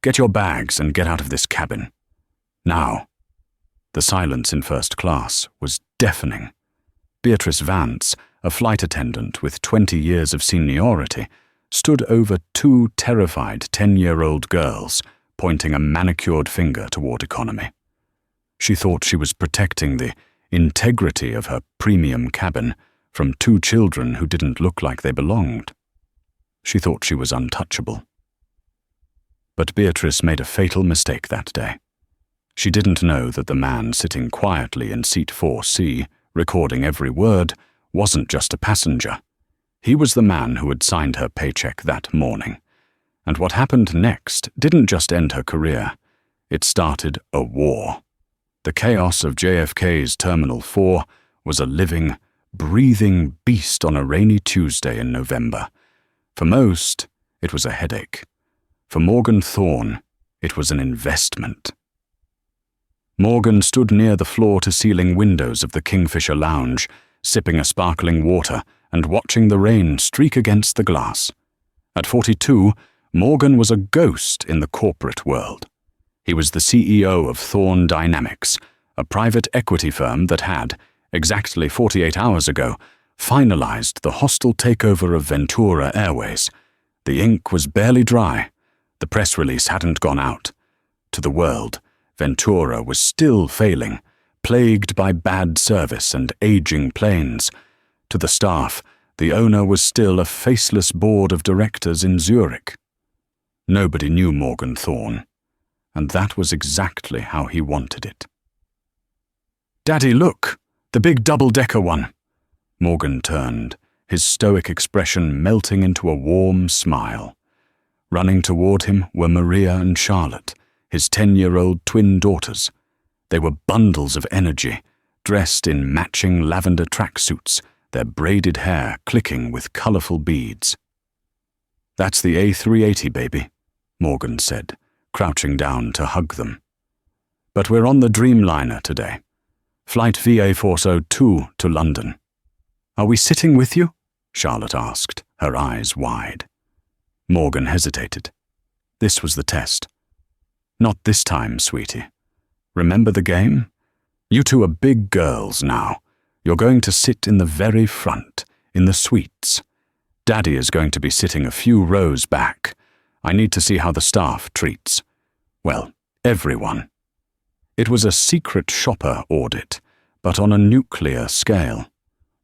Get your bags and get out of this cabin. Now." The silence in first class was deafening. Beatrice Vance, a flight attendant with 20 years of seniority, stood over two terrified 10-year-old girls, pointing a manicured finger toward economy. She thought she was protecting the integrity of her premium cabin from two children who didn't look like they belonged. She thought she was untouchable. But Beatrice made a fatal mistake that day. She didn't know that the man sitting quietly in seat 4C, recording every word, wasn't just a passenger. He was the man who had signed her paycheck that morning. And what happened next didn't just end her career. It started a war. The chaos of JFK's Terminal 4 was a living, breathing beast on a rainy Tuesday in November. For most, it was a headache. For Morgan Thorne, it was an investment. Morgan stood near the floor-to-ceiling windows of the Kingfisher Lounge, sipping a sparkling water and watching the rain streak against the glass. At 42, Morgan was a ghost in the corporate world. He was the CEO of Thorne Dynamics, a private equity firm that had, exactly 48 hours ago, finalized the hostile takeover of Ventura Airways. The ink was barely dry. The press release hadn't gone out. To the world, Ventura was still failing, plagued by bad service and aging planes. To the staff, the owner was still a faceless board of directors in Zurich. Nobody knew Morgan Thorne, and that was exactly how he wanted it. "Daddy, look! The big double-decker one!" Morgan turned, his stoic expression melting into a warm smile. Running toward him were Maria and Charlotte, his 10-year-old twin daughters. They were bundles of energy, dressed in matching lavender tracksuits, their braided hair clicking with colorful beads. "That's the A380, baby," Morgan said, crouching down to hug them. "But we're on the Dreamliner today. Flight VA402 to London." "Are we sitting with you?" Charlotte asked, her eyes wide. Morgan hesitated. This was the test. "Not this time, sweetie. Remember the game? You two are big girls now. You're going to sit in the very front, in the suites. Daddy is going to be sitting a few rows back. I need to see how the staff treats. Well, everyone." It was a secret shopper audit, but on a nuclear scale.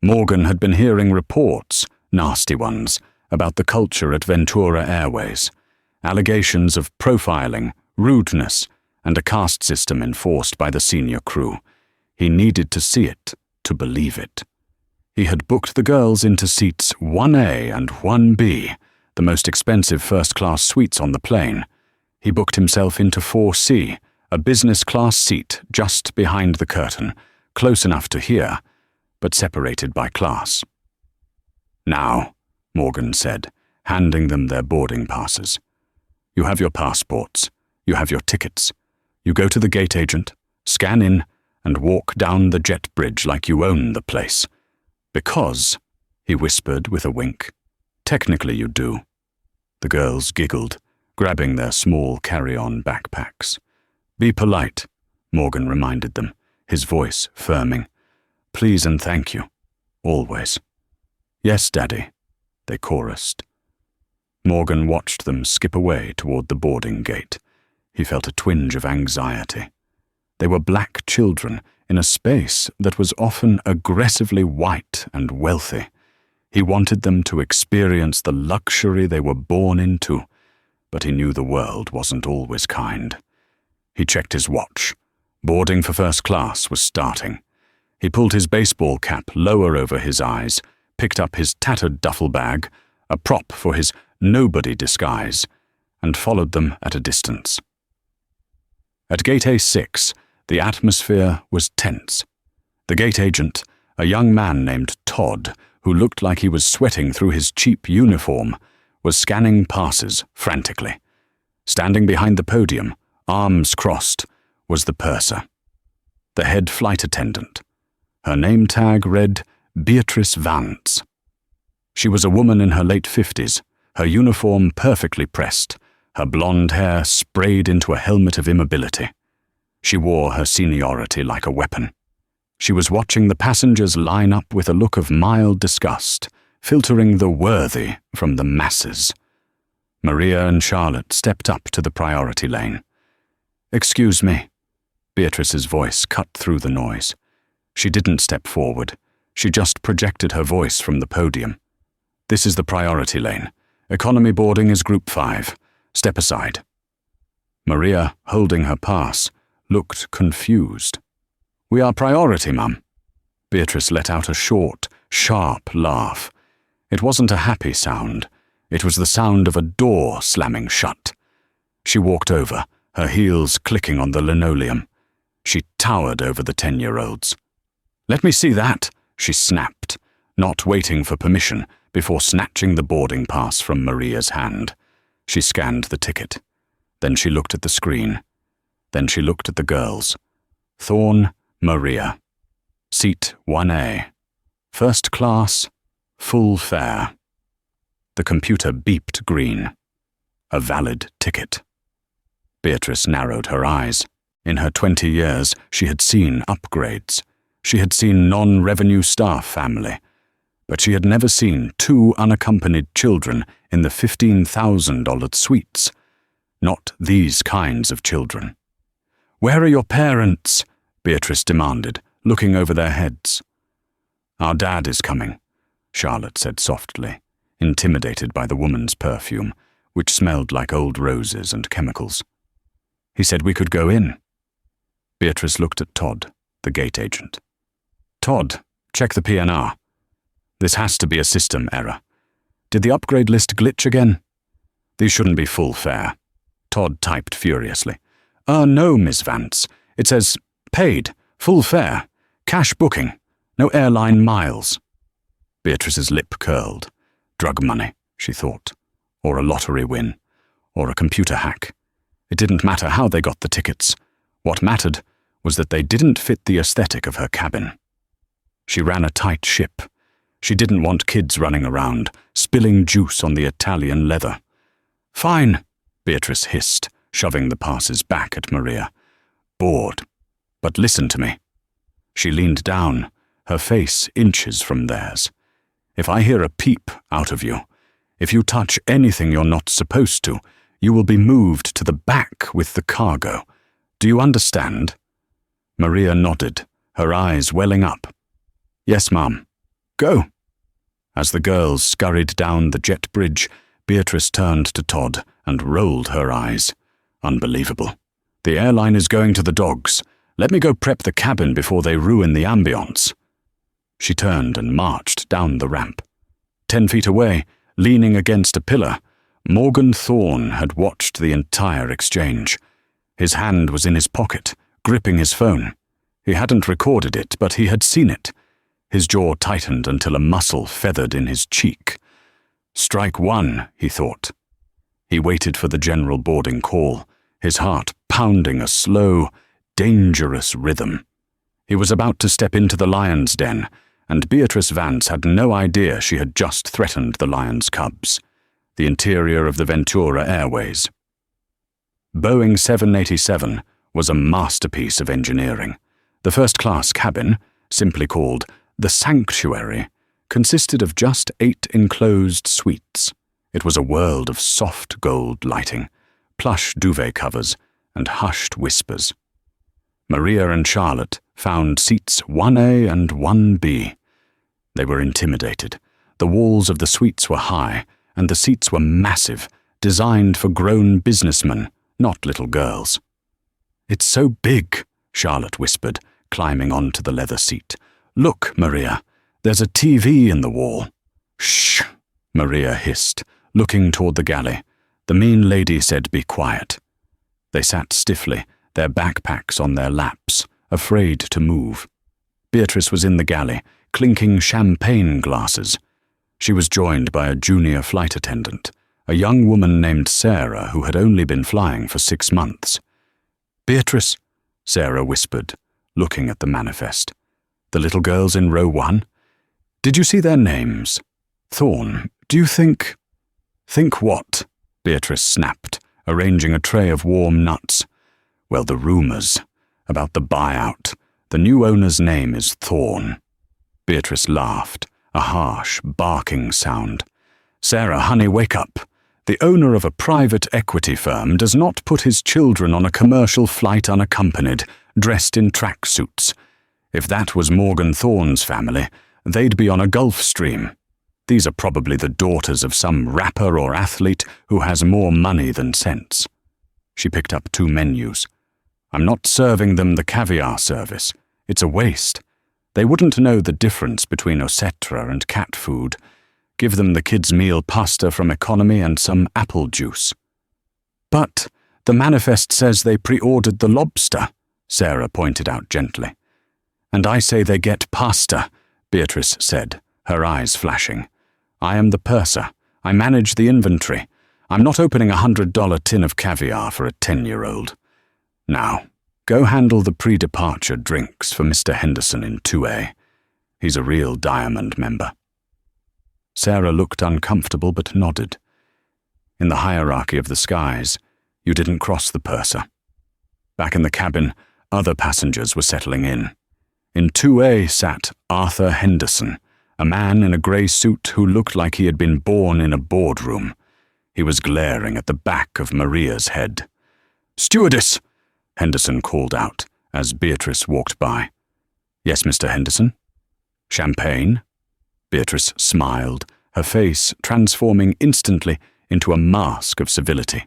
Morgan had been hearing reports, nasty ones, about the culture at Ventura Airways. Allegations of profiling, rudeness, and a caste system enforced by the senior crew. He needed to see it, to believe it. He had booked the girls into seats 1A and 1B, the most expensive first-class suites on the plane. He booked himself into 4C, a business-class seat just behind the curtain, close enough to hear, but separated by class. "Now," Morgan said, handing them their boarding passes. "You have your passports. You have your tickets. You go to the gate agent, scan in, and walk down the jet bridge like you own the place. Because," he whispered with a wink, "technically you do." The girls giggled, grabbing their small carry-on backpacks. "Be polite," Morgan reminded them, his voice firming. "Please and thank you. Always." "Yes, Daddy," they chorused. Morgan watched them skip away toward the boarding gate. He felt a twinge of anxiety. They were black children in a space that was often aggressively white and wealthy. He wanted them to experience the luxury they were born into, but he knew the world wasn't always kind. He checked his watch. Boarding for first class was starting. He pulled his baseball cap lower over his eyes, picked up his tattered duffel bag, a prop for his nobody disguise, and followed them at a distance. At Gate A6, the atmosphere was tense. The gate agent, a young man named Todd, who looked like he was sweating through his cheap uniform, was scanning passes frantically. Standing behind the podium, arms crossed, was the purser. The head flight attendant. Her name tag read Beatrice Vance. She was a woman in her late 50s, her uniform perfectly pressed, her blonde hair sprayed into a helmet of immobility. She wore her seniority like a weapon. She was watching the passengers line up with a look of mild disgust, filtering the worthy from the masses. Maria and Charlotte stepped up to the priority lane. "Excuse me." Beatrice's voice cut through the noise. She didn't step forward. She just projected her voice from the podium. "This is the priority lane. Economy boarding is Group 5. Step aside." Maria, holding her pass, looked confused. "We are priority, Mum." Beatrice let out a short, sharp laugh. It wasn't a happy sound. It was the sound of a door slamming shut. She walked over, her heels clicking on the linoleum. She towered over the 10-year-olds. "Let me see that," she snapped, not waiting for permission before snatching the boarding pass from Maria's hand. She scanned the ticket. Then she looked at the screen. Then she looked at the girls. Thorne, Maria. Seat 1A. First class, full fare. The computer beeped green. A valid ticket. Beatrice narrowed her eyes. In her 20 years, she had seen upgrades. She had seen non-revenue staff family. But she had never seen 2 unaccompanied children in the $15,000 suites. Not these kinds of children. "Where are your parents?" Beatrice demanded, looking over their heads. "Our dad is coming," Charlotte said softly, intimidated by the woman's perfume, which smelled like old roses and chemicals. "He said we could go in." Beatrice looked at Todd, the gate agent. "Todd, check the PNR. This has to be a system error. Did the upgrade list glitch again? These shouldn't be full fare." Todd typed furiously. No, Miss Vance. It says, paid, full fare, cash booking, no airline miles." Beatrice's lip curled. Drug money, she thought, or a lottery win, or a computer hack. It didn't matter how they got the tickets. What mattered was that they didn't fit the aesthetic of her cabin. She ran a tight ship. She didn't want kids running around, spilling juice on the Italian leather. "Fine," Beatrice hissed, shoving the passes back at Maria. "Bored. But listen to me." She leaned down, her face inches from theirs. "If I hear a peep out of you, if you touch anything you're not supposed to, you will be moved to the back with the cargo. Do you understand?" Maria nodded, her eyes welling up. "Yes, Mum. Go." As the girls scurried down the jet bridge, Beatrice turned to Todd and rolled her eyes. Unbelievable. "The airline is going to the dogs. Let me go prep the cabin before they ruin the ambience." She turned and marched down the ramp. 10 feet away, leaning against a pillar, Morgan Thorne had watched the entire exchange. His hand was in his pocket, gripping his phone. He hadn't recorded it, but he had seen it. His jaw tightened until a muscle feathered in his cheek. Strike one, he thought. He waited for the general boarding call, his heart pounding a slow, dangerous rhythm. He was about to step into the lion's den, and Beatrice Vance had no idea she had just threatened the lion's cubs, the interior of the Ventura Airways. Boeing 787 was a masterpiece of engineering. The first-class cabin, simply called the Sanctuary, consisted of just 8 enclosed suites. It was a world of soft gold lighting, plush duvet covers, and hushed whispers. Maria and Charlotte found seats 1A and 1B. They were intimidated. The walls of the suites were high, and the seats were massive, designed for grown businessmen, not little girls. "It's so big," Charlotte whispered, climbing onto the leather seat. "Look, Maria, there's a TV in the wall." "Shh," Maria hissed, looking toward the galley. The mean lady said, "Be quiet." They sat stiffly, their backpacks on their laps, afraid to move. Beatrice was in the galley, clinking champagne glasses. She was joined by a junior flight attendant, a young woman named Sarah who had only been flying for 6 months. "Beatrice," Sarah whispered, looking at the manifest. "The little girls in row 1? Did you see their names? Thorne, do you think—" "Think what?" Beatrice snapped, arranging a tray of warm nuts. Well, the rumors about the buyout. The new owner's name is Thorne. Beatrice laughed, a harsh, barking sound. Sarah, honey, wake up. The owner of a private equity firm does not put his children on a commercial flight unaccompanied, dressed in tracksuits. If that was Morgan Thorne's family, they'd be on a Gulf Stream. These are probably the daughters of some rapper or athlete who has more money than sense. She picked up 2 menus. I'm not serving them the caviar service. It's a waste. They wouldn't know the difference between ossetra and cat food. Give them the kids' meal pasta from economy and some apple juice. But the manifest says they pre-ordered the lobster, Sarah pointed out gently. And I say they get pasta, Beatrice said, her eyes flashing. I am the purser. I manage the inventory. I'm not opening a $100 tin of caviar for a 10-year-old. Now, go handle the pre-departure drinks for Mr. Henderson in 2A. He's a real Diamond member. Sarah looked uncomfortable but nodded. In the hierarchy of the skies, you didn't cross the purser. Back in the cabin, other passengers were settling in. In 2A sat Arthur Henderson, a man in a grey suit who looked like he had been born in a boardroom. He was glaring at the back of Maria's head. "Stewardess!" Henderson called out as Beatrice walked by. "Yes, Mr. Henderson?" "Champagne?" Beatrice smiled, her face transforming instantly into a mask of civility.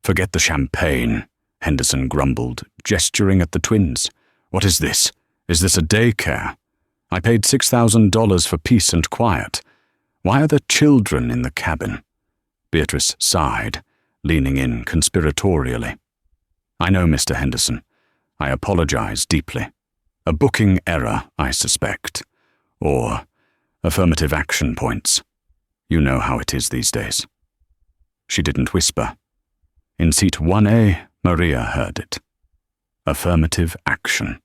"Forget the champagne," Henderson grumbled, gesturing at the twins. "What is this? Is this a daycare? I paid $6,000 for peace and quiet. Why are there children in the cabin?" Beatrice sighed, leaning in conspiratorially. "I know, Mr. Henderson. I apologize deeply. A booking error, I suspect. Or affirmative action points. You know how it is these days." She didn't whisper. In seat 1A, Maria heard it. Affirmative action.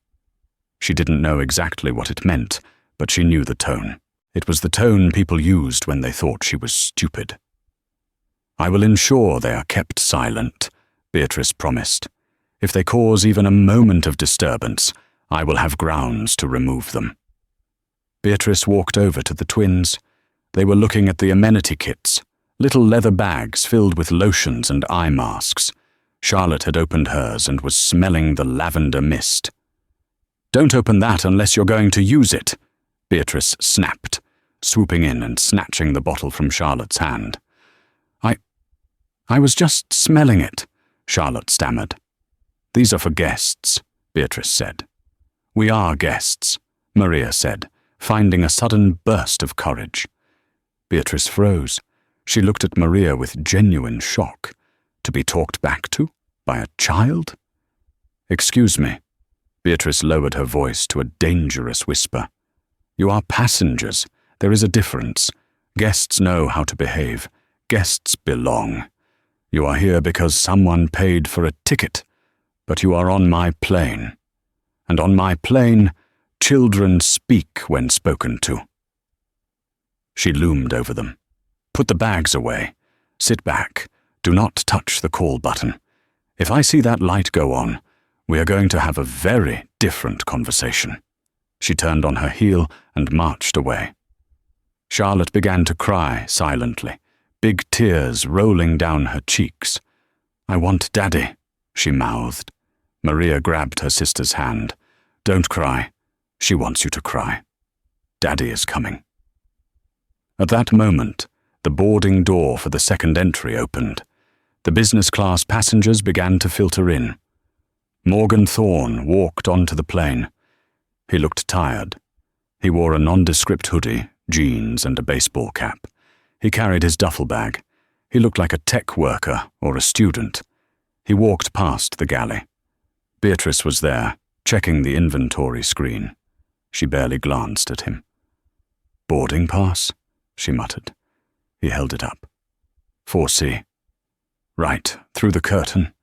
She didn't know exactly what it meant, but she knew the tone. It was the tone people used when they thought she was stupid. "I will ensure they are kept silent," Beatrice promised. "If they cause even a moment of disturbance, I will have grounds to remove them." Beatrice walked over to the twins. They were looking at the amenity kits, little leather bags filled with lotions and eye masks. Charlotte had opened hers and was smelling the lavender mist. "Don't open that unless you're going to use it," Beatrice snapped, swooping in and snatching the bottle from Charlotte's hand. I was just smelling it," Charlotte stammered. "These are for guests," Beatrice said. "We are guests," Maria said, finding a sudden burst of courage. Beatrice froze. She looked at Maria with genuine shock. To be talked back to? By a child? "Excuse me." Beatrice lowered her voice to a dangerous whisper. "You are passengers. There is a difference. Guests know how to behave. Guests belong. You are here because someone paid for a ticket, but you are on my plane. And on my plane, children speak when spoken to." She loomed over them. "Put the bags away. Sit back. Do not touch the call button. If I see that light go on, we are going to have a very different conversation." She turned on her heel and marched away. Charlotte began to cry silently, big tears rolling down her cheeks. "I want Daddy," she mouthed. Maria grabbed her sister's hand. "Don't cry. She wants you to cry. Daddy is coming." At that moment, the boarding door for the second entry opened. The business class passengers began to filter in. Morgan Thorne walked onto the plane. He looked tired. He wore a nondescript hoodie, jeans, and a baseball cap. He carried his duffel bag. He looked like a tech worker or a student. He walked past the galley. Beatrice was there, checking the inventory screen. She barely glanced at him. "Boarding pass?" she muttered. He held it up. 4C. "Right, through the curtain.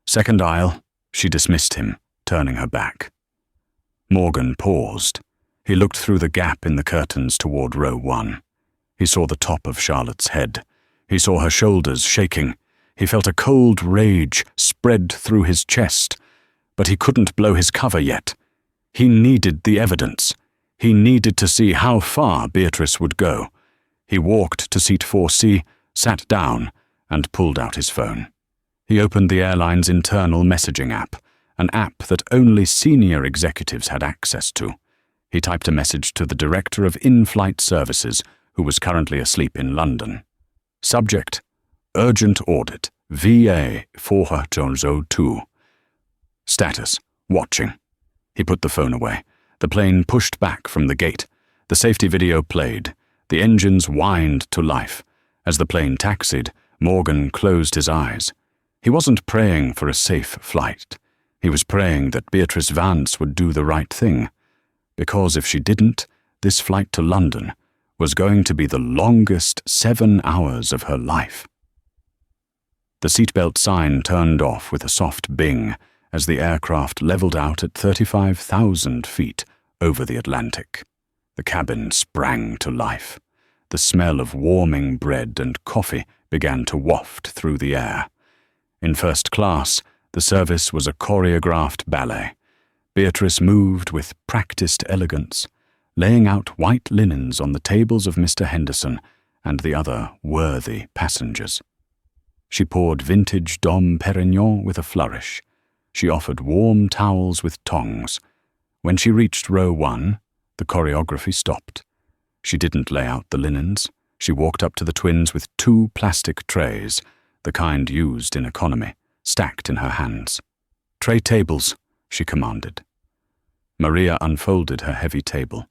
Second aisle." She dismissed him, turning her back. Morgan paused. He looked through the gap in the curtains toward row 1. He saw the top of Charlotte's head. He saw her shoulders shaking. He felt a cold rage spread through his chest, but he couldn't blow his cover yet. He needed the evidence. He needed to see how far Beatrice would go. He walked to seat 4C, sat down, and pulled out his phone. He opened the airline's internal messaging app, an app that only senior executives had access to. He typed a message to the director of in-flight services, who was currently asleep in London. Subject: Urgent audit, VA 402. Status: watching. He put the phone away. The plane pushed back from the gate. The safety video played. The engines whined to life. As the plane taxied, Morgan closed his eyes. He wasn't praying for a safe flight. He was praying that Beatrice Vance would do the right thing. Because if she didn't, this flight to London was going to be the longest 7 hours of her life. The seatbelt sign turned off with a soft bing as the aircraft leveled out at 35,000 feet over the Atlantic. The cabin sprang to life. The smell of warming bread and coffee began to waft through the air. In first class, the service was a choreographed ballet. Beatrice moved with practiced elegance, laying out white linens on the tables of Mr. Henderson and the other worthy passengers. She poured vintage Dom Perignon with a flourish. She offered warm towels with tongs. When she reached row 1, the choreography stopped. She didn't lay out the linens. She walked up to the twins with 2 plastic trays, the kind used in economy, stacked in her hands. "Tray tables," she commanded. Maria unfolded her heavy table.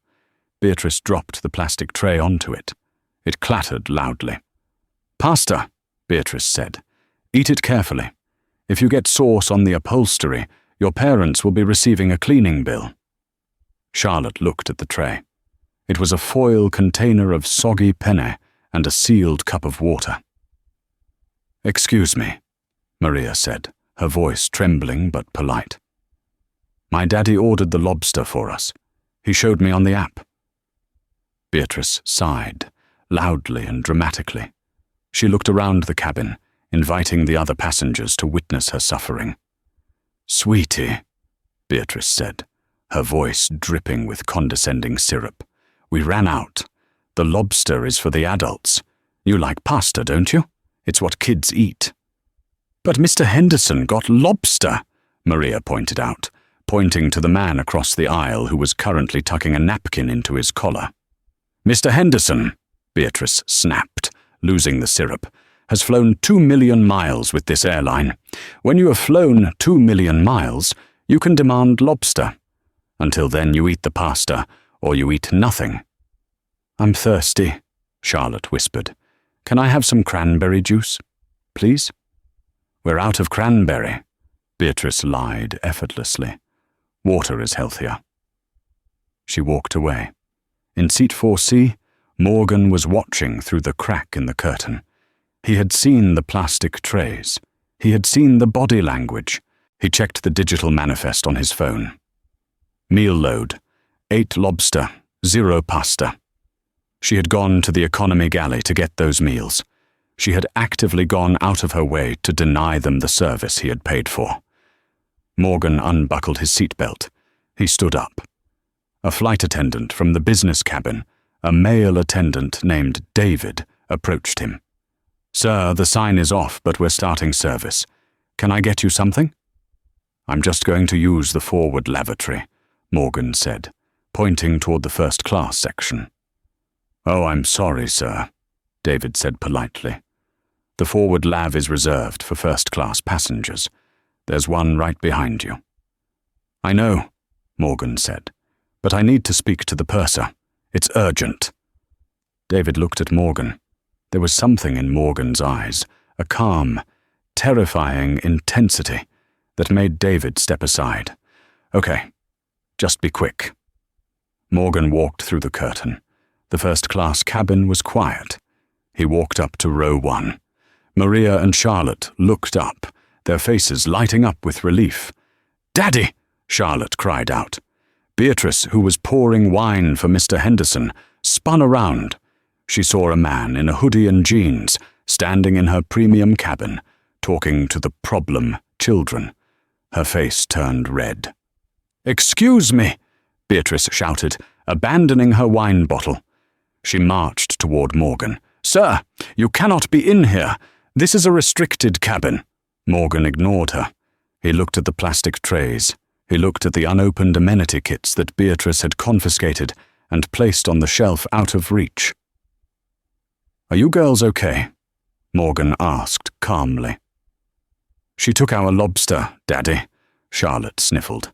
Beatrice dropped the plastic tray onto it. It clattered loudly. "Pasta," Beatrice said. "Eat it carefully. If you get sauce on the upholstery, your parents will be receiving a cleaning bill." Charlotte looked at the tray. It was a foil container of soggy penne and a sealed cup of water. "Excuse me," Maria said, her voice trembling but polite. "My daddy ordered the lobster for us. He showed me on the app." Beatrice sighed, loudly and dramatically. She looked around the cabin, inviting the other passengers to witness her suffering. "Sweetie," Beatrice said, her voice dripping with condescending syrup, "we ran out. The lobster is for the adults. You like pasta, don't you? It's what kids eat." "But Mr. Henderson got lobster," Maria pointed out, pointing to the man across the aisle who was currently tucking a napkin into his collar. "Mr. Henderson," Beatrice snapped, losing the syrup, "has flown 2 million miles with this airline. When you have flown 2 million miles, you can demand lobster. Until then you eat the pasta, or you eat nothing." "I'm thirsty," Charlotte whispered. "Can I have some cranberry juice, please?" "We're out of cranberry," Beatrice lied effortlessly. "Water is healthier." She walked away. In seat 4C, Morgan was watching through the crack in the curtain. He had seen the plastic trays. He had seen the body language. He checked the digital manifest on his phone. Meal load: 8 lobster, 0 pasta. She had gone to the economy galley to get those meals. She had actively gone out of her way to deny them the service he had paid for. Morgan unbuckled his seatbelt. He stood up. A flight attendant from the business cabin, a male attendant named David, approached him. "Sir, the sign is off, but we're starting service. Can I get you something?" "I'm just going to use the forward lavatory," Morgan said, pointing toward the first-class section. "Oh, I'm sorry, sir," David said politely. "The forward lav is reserved for first-class passengers. There's one right behind you." "I know," Morgan said, "but I need to speak to the purser. It's urgent." David looked at Morgan. There was something in Morgan's eyes, a calm, terrifying intensity that made David step aside. "Okay, just be quick." Morgan walked through the curtain. The first-class cabin was quiet. He walked up to row 1. Maria and Charlotte looked up, their faces lighting up with relief. "Daddy!" Charlotte cried out. Beatrice, who was pouring wine for Mr. Henderson, spun around. She saw a man in a hoodie and jeans, standing in her premium cabin, talking to the problem children. Her face turned red. "Excuse me," Beatrice shouted, abandoning her wine bottle. She marched toward Morgan. "Sir, you cannot be in here. This is a restricted cabin." Morgan ignored her. He looked at the plastic trays. He looked at the unopened amenity kits that Beatrice had confiscated and placed on the shelf out of reach. "Are you girls okay?" Morgan asked calmly. "She took our lobster, Daddy," Charlotte sniffled,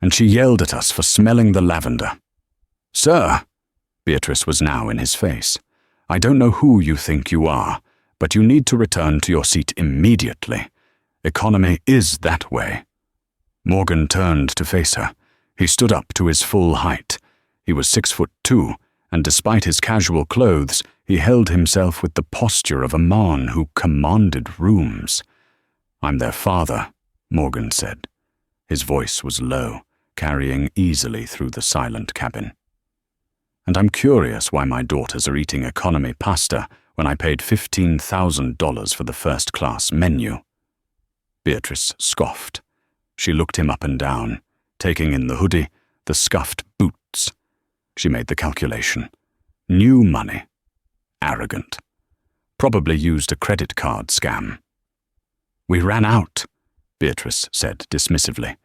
"and she yelled at us for smelling the lavender." "Sir," Beatrice was now in his face, "I don't know who you think you are, but you need to return to your seat immediately. Economy is that way." Morgan turned to face her. He stood up to his full height. He was 6'2", and despite his casual clothes, he held himself with the posture of a man who commanded rooms. "I'm their father," Morgan said. His voice was low, carrying easily through the silent cabin. "And I'm curious why my daughters are eating economy pasta when I paid $15,000 for the first-class menu." Beatrice scoffed. She looked him up and down, taking in the hoodie, the scuffed boots. She made the calculation. New money. Arrogant. Probably used a credit card scam. "We ran out," Beatrice said dismissively.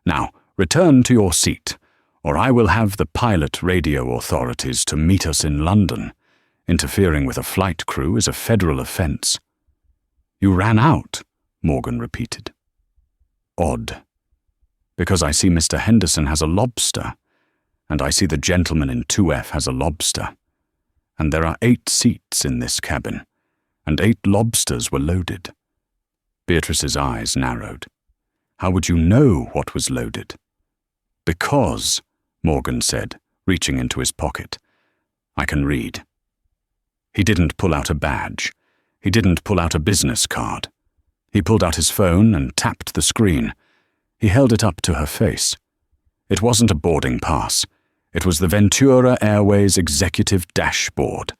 "Now, return to your seat, or I will have the pilot radio authorities to meet us in London. Interfering with a flight crew is a federal offense." "You ran out," Morgan repeated. "Odd. Because I see Mr. Henderson has a lobster, and I see the gentleman in 2F has a lobster. And there are 8 seats in this cabin, and 8 lobsters were loaded." Beatrice's eyes narrowed. "How would you know what was loaded?" "Because," Morgan said, reaching into his pocket, "I can read." He didn't pull out a badge. He didn't pull out a business card. He pulled out his phone and tapped the screen. He held it up to her face. It wasn't a boarding pass. It was the Ventura Airways executive dashboard.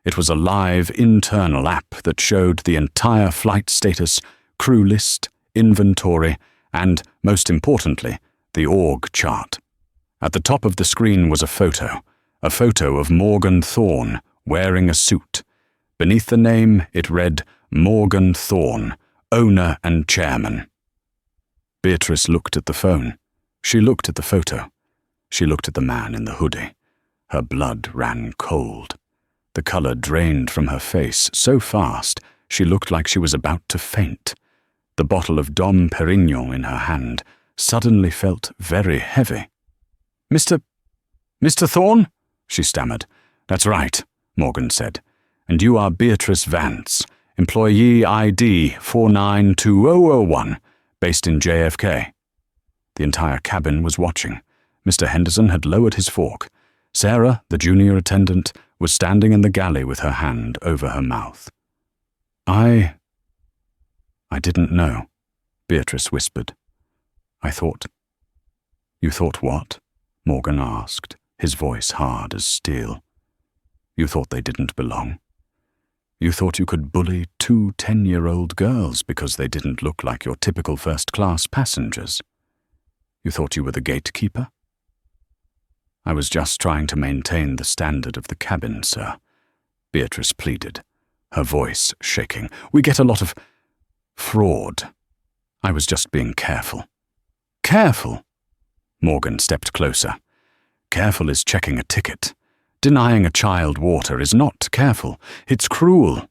It was a live internal app that showed the entire flight status, crew list, inventory, and, most importantly, the org chart. At the top of the screen was a photo of Morgan Thorne wearing a suit. Beneath the name, it read, "Morgan Thorne, owner and chairman." Beatrice looked at the phone. She looked at the photo. She looked at the man in the hoodie. Her blood ran cold. The color drained from her face so fast she looked like she was about to faint. The bottle of Dom Perignon in her hand suddenly felt very heavy. Mr. Thorne?" she stammered. "That's right," Morgan said. "And you are Beatrice Vance, employee ID 492001, based in JFK." The entire cabin was watching. Mr. Henderson had lowered his fork. Sarah, the junior attendant, was standing in the galley with her hand over her mouth. I didn't know," Beatrice whispered. "I thought—" "You thought what?" Morgan asked, his voice hard as steel. "You thought they didn't belong? You thought you could bully 2 10-year-old girls because they didn't look like your typical first-class passengers? You thought you were the gatekeeper?" "I was just trying to maintain the standard of the cabin, sir," Beatrice pleaded, her voice shaking. "We get a lot of fraud. I was just being careful." "Careful?" Morgan stepped closer. "Careful is checking a ticket. Denying a child water is not careful. It's cruel.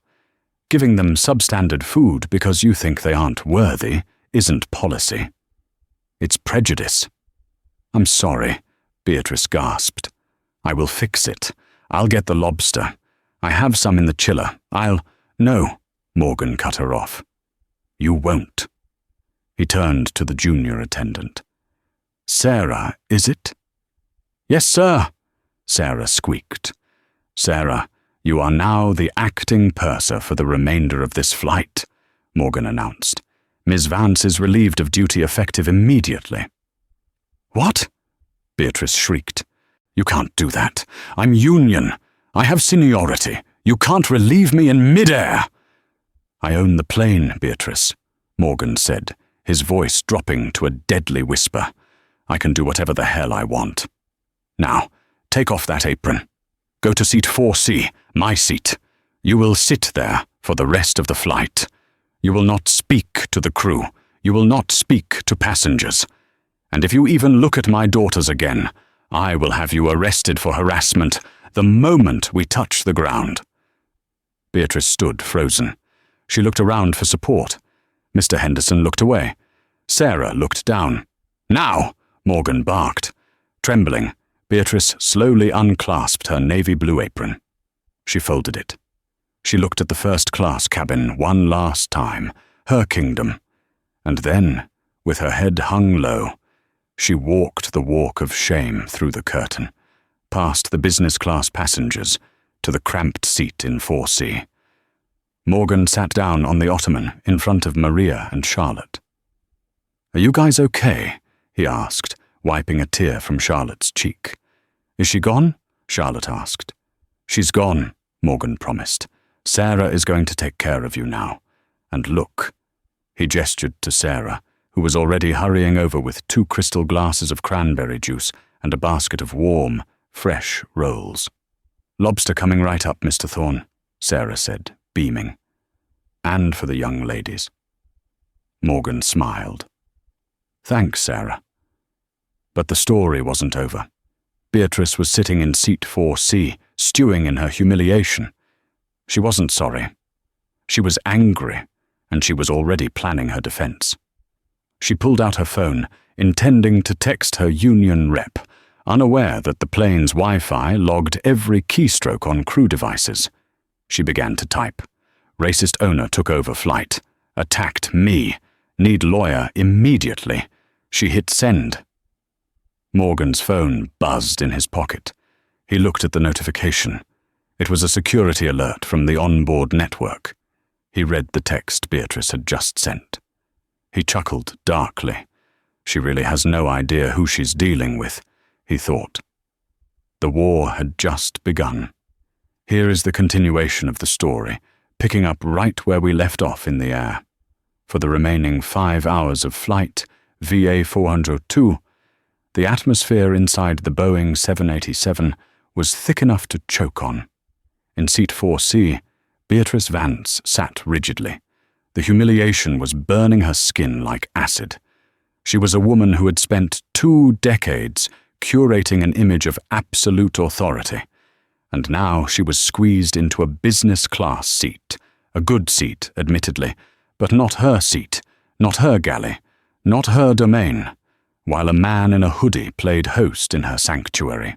Giving them substandard food because you think they aren't worthy isn't policy. It's prejudice." "I'm sorry," Beatrice gasped. "I will fix it. I'll get the lobster. I have some in the chiller. No," Morgan cut her off. "You won't." He turned to the junior attendant. "Sarah, is it?" "Yes, sir," Sarah squeaked. "Sarah, you are now the acting purser for the remainder of this flight," Morgan announced. "Ms. Vance is relieved of duty effective immediately." "What?" Beatrice shrieked. "You can't do that. I'm union. I have seniority. You can't relieve me in midair." "I own the plane, Beatrice," Morgan said, his voice dropping to a deadly whisper. "I can do whatever the hell I want. Now, take off that apron. Go to seat 4C, my seat. You will sit there for the rest of the flight. You will not speak to the crew. You will not speak to passengers. And if you even look at my daughters again, I will have you arrested for harassment the moment we touch the ground." Beatrice stood frozen. She looked around for support. Mr. Henderson looked away. Sarah looked down. "Now!" Morgan barked. Trembling, Beatrice slowly unclasped her navy blue apron. She folded it. She looked at the first-class cabin one last time, her kingdom, and then, with her head hung low, she walked the walk of shame through the curtain, past the business-class passengers, to the cramped seat in 4C. Morgan sat down on the ottoman in front of Maria and Charlotte. "Are you guys okay?" he asked, wiping a tear from Charlotte's cheek. "Is she gone?" Charlotte asked. "She's gone," Morgan promised. "Sarah is going to take care of you now. And look." He gestured to Sarah, who was already hurrying over with 2 crystal glasses of cranberry juice and a basket of warm, fresh rolls. "Lobster coming right up, Mr. Thorne," Sarah said, beaming. "And for the young ladies." Morgan smiled. "Thanks, Sarah." But the story wasn't over. Beatrice was sitting in seat 4C, stewing in her humiliation. She wasn't sorry. She was angry, and she was already planning her defense. She pulled out her phone, intending to text her union rep, unaware that the plane's Wi-Fi logged every keystroke on crew devices. She began to type. "Racist owner took over flight. Attacked me. Need lawyer immediately." She hit send. Morgan's phone buzzed in his pocket. He looked at the notification. It was a security alert from the onboard network. He read the text Beatrice had just sent. He chuckled darkly. She really has no idea who she's dealing with, he thought. The war had just begun. Here is the continuation of the story, picking up right where we left off in the air. For the remaining 5 hours of flight, VA 402, the atmosphere inside the Boeing 787 was thick enough to choke on. In seat 4C, Beatrice Vance sat rigidly. The humiliation was burning her skin like acid. She was a woman who had spent 2 decades curating an image of absolute authority, and now she was squeezed into a business-class seat, a good seat, admittedly, but not her seat, not her galley, not her domain, while a man in a hoodie played host in her sanctuary.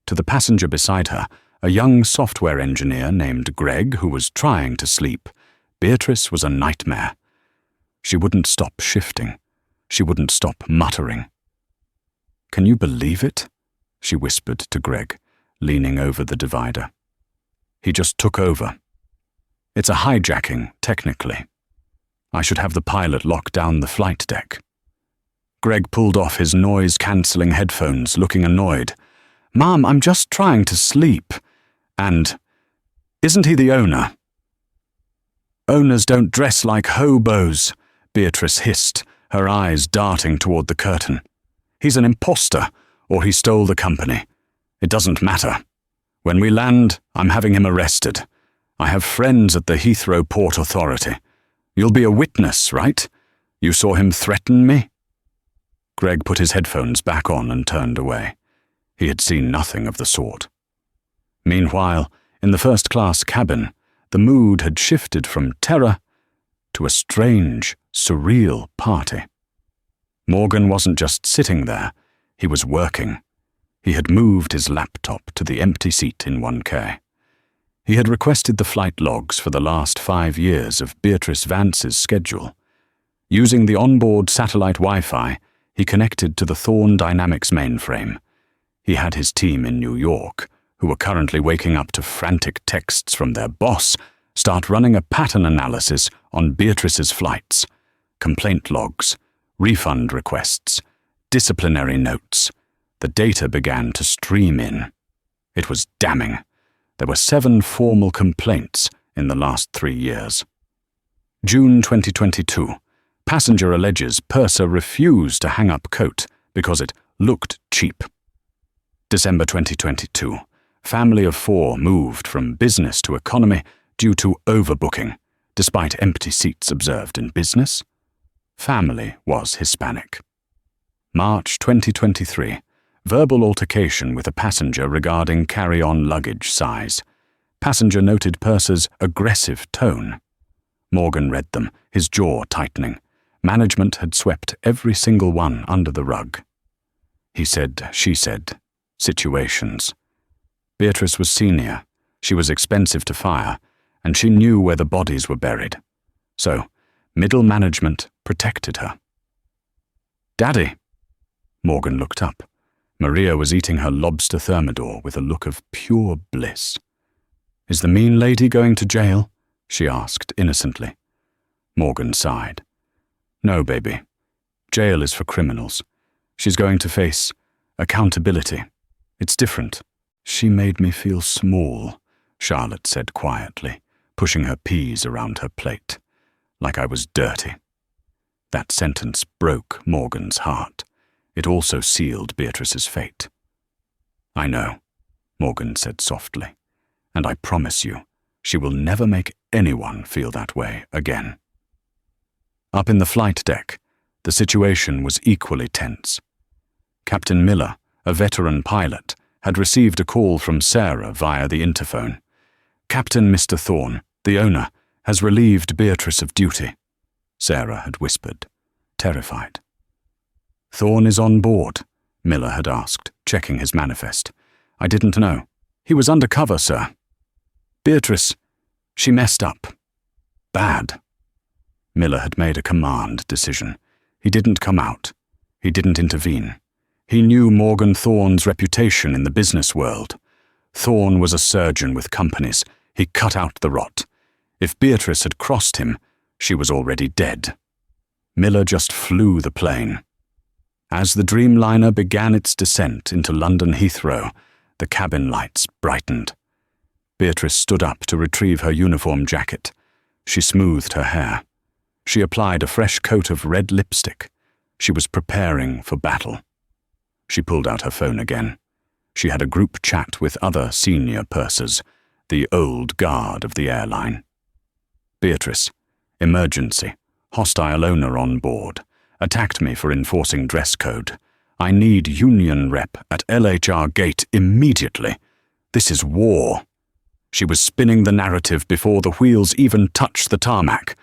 To the passenger beside her, a young software engineer named Greg who was trying to sleep, Beatrice was a nightmare. She wouldn't stop shifting. She wouldn't stop muttering. "Can you believe it?" she whispered to Greg, leaning over the divider. "He just took over. It's a hijacking, technically. I should have the pilot lock down the flight deck." Greg pulled off his noise-cancelling headphones, looking annoyed. "Mom, I'm just trying to sleep." And, "Isn't he the owner?" "Owners don't dress like hobos," Beatrice hissed, her eyes darting toward the curtain. "He's an imposter, or he stole the company. It doesn't matter. When we land, I'm having him arrested. I have friends at the Heathrow Port Authority. You'll be a witness, right? You saw him threaten me?" Greg put his headphones back on and turned away. He had seen nothing of the sort. Meanwhile, in the first-class cabin, the mood had shifted from terror to a strange, surreal party. Morgan wasn't just sitting there, he was working. He had moved his laptop to the empty seat in 1K. He had requested the flight logs for the last 5 years of Beatrice Vance's schedule. Using the onboard satellite Wi-Fi, he connected to the Thorne Dynamics mainframe. He had his team in New York, who were currently waking up to frantic texts from their boss, start running a pattern analysis on Beatrice's flights, complaint logs, refund requests, disciplinary notes. The data began to stream in. It was damning. There were 7 formal complaints in the last 3 years. June 2022. Passenger alleges purser refused to hang up coat because it looked cheap. December 2022. Family of 4 moved from business to economy due to overbooking, despite empty seats observed in business. Family was Hispanic. March 2023. Verbal altercation with a passenger regarding carry-on luggage size. Passenger noted purser's aggressive tone. Morgan read them, his jaw tightening. Management had swept every single one under the rug. He said, she said, situations. Beatrice was senior, she was expensive to fire, and she knew where the bodies were buried. So, middle management protected her. Daddy! Morgan looked up. Maria was eating her lobster thermidor with a look of pure bliss. Is the mean lady going to jail? She asked innocently. Morgan sighed. No, baby. Jail is for criminals. She's going to face accountability. It's different. She made me feel small, Charlotte said quietly, pushing her peas around her plate, like I was dirty. That sentence broke Morgan's heart. It also sealed Beatrice's fate. I know, Morgan said softly, and I promise you, she will never make anyone feel that way again. Up in the flight deck, the situation was equally tense. Captain Miller, a veteran pilot, had received a call from Sarah via the interphone. Captain Mr. Thorne, the owner, has relieved Beatrice of duty, Sarah had whispered, terrified. Thorne is on board, Miller had asked, checking his manifest. I didn't know. He was undercover, sir. Beatrice, she messed up. Bad. Miller had made a command decision. He didn't come out. He didn't intervene. He knew Morgan Thorne's reputation in the business world. Thorne was a surgeon with companies. He cut out the rot. If Beatrice had crossed him, she was already dead. Miller just flew the plane. As the Dreamliner began its descent into London Heathrow, the cabin lights brightened. Beatrice stood up to retrieve her uniform jacket. She smoothed her hair. She applied a fresh coat of red lipstick. She was preparing for battle. She pulled out her phone again. She had a group chat with other senior pursers, the old guard of the airline. Beatrice, emergency, hostile owner on board, attacked me for enforcing dress code. I need union rep at LHR gate immediately. This is war. She was spinning the narrative before the wheels even touched the tarmac.